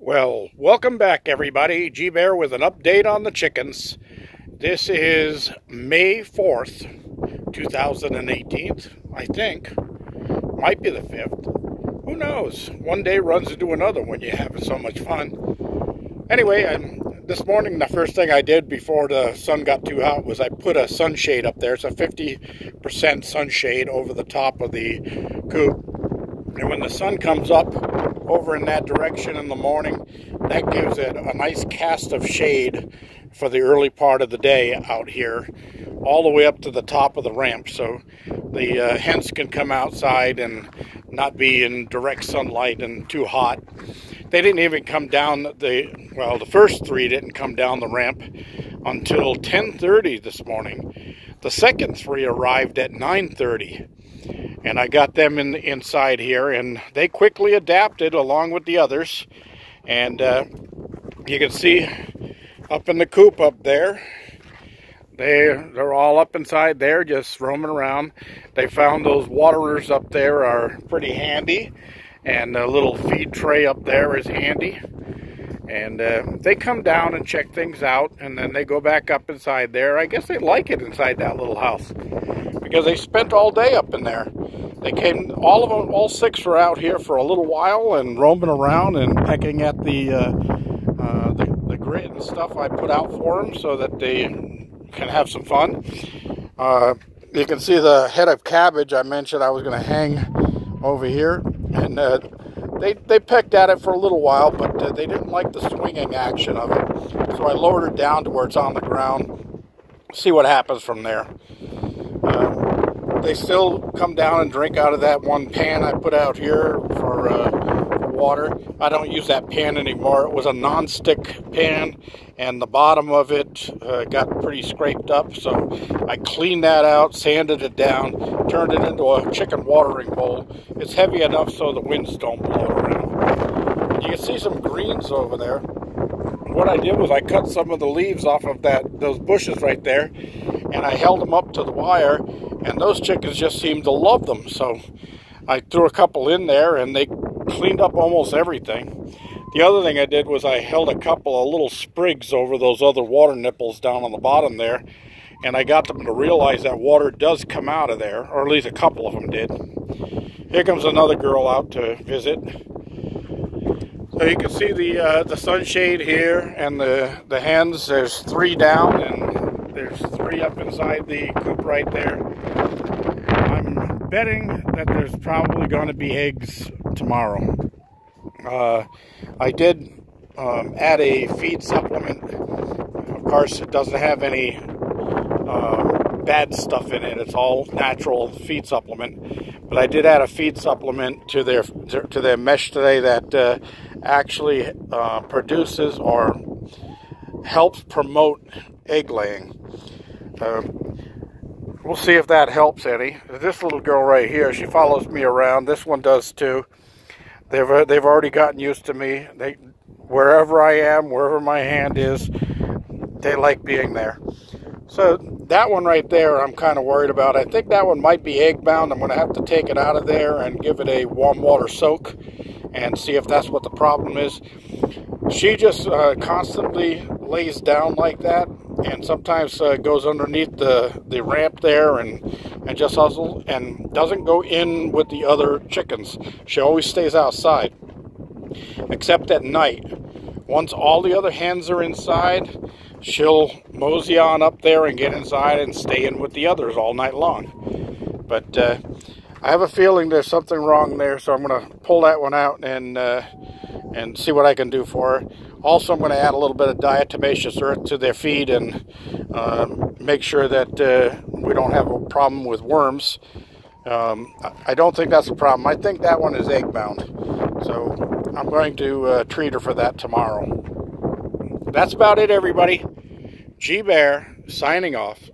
Well, welcome back everybody. G-Bear with an update on the chickens. This is May 4th, 2018, I think. Might be the 5th. Who knows? One day runs into another when you're having so much fun. Anyway, this morning the first thing I did before the sun got too hot was I put a sunshade up there. It's a 50% sunshade over the top of the coop. And when the sun comes up over in that direction in the morning, that gives it a nice cast of shade for the early part of the day out here, all the way up to the top of the ramp, so the hens can come outside and not be in direct sunlight and too hot. They didn't even come down the first three didn't come down the ramp until 10:30 this morning. The second three arrived at 9:30. And I got them inside here, and they quickly adapted along with the others. And you can see up in the coop up there, they're all up inside there just roaming around. They found those waterers up there are pretty handy, and the little feed tray up there is handy. And they come down and check things out, and then they go back up inside there. I guess they like it inside that little house because they spent all day up in there. They came, all of them, all six were out here for a little while and roaming around and pecking at the grit and stuff I put out for them so that they can have some fun. You can see the head of cabbage I mentioned I was going to hang over here, and they pecked at it for a little while, but they didn't like the swinging action of it. So I lowered it down to where it's on the ground, see what happens from there. They still come down and drink out of that one pan I put out here for water. I don't use that pan anymore. It was a non-stick pan, and the bottom of it got pretty scraped up, so I cleaned that out, sanded it down, turned it into a chicken watering bowl. It's heavy enough so the winds don't blow around. You can see some greens over there. What I did was I cut some of the leaves off of those bushes right there, and I held them up to the wire, and those chickens just seemed to love them. So I threw a couple in there, and they cleaned up almost everything. The other thing I did was I held a couple of little sprigs over those other water nipples down on the bottom there, and I got them to realize that water does come out of there, or at least a couple of them did. Here comes another girl out to visit. So you can see the sunshade here, and the hens. There's three down, and there's three up inside the coop right there. I'm betting that there's probably going to be eggs tomorrow. I did add a feed supplement. Of course, it doesn't have any bad stuff in it. It's all natural feed supplement. But I did add a feed supplement to their mesh today that actually produces or helps promote egg laying. We'll see if that helps any. This little girl right here, she follows me around. This one does too. They've already gotten used to me. Wherever I am, wherever my hand is, they like being there. So that one right there I'm kind of worried about. I think that one might be egg bound. I'm going to have to take it out of there and give it a warm water soak and see if that's what the problem is. She just constantly lays down like that, and sometimes goes underneath the ramp there and just hustles and doesn't go in with the other chickens. She always stays outside, except at night. Once all the other hens are inside, she'll mosey on up there and get inside and stay in with the others all night long. But I have a feeling there's something wrong there, so I'm going to pull that one out and see what I can do for her. Also, I'm going to add a little bit of diatomaceous earth to their feed and make sure that we don't have a problem with worms. I don't think that's a problem. I think that one is egg bound. So I'm going to treat her for that tomorrow. That's about it, everybody. G-Bear signing off.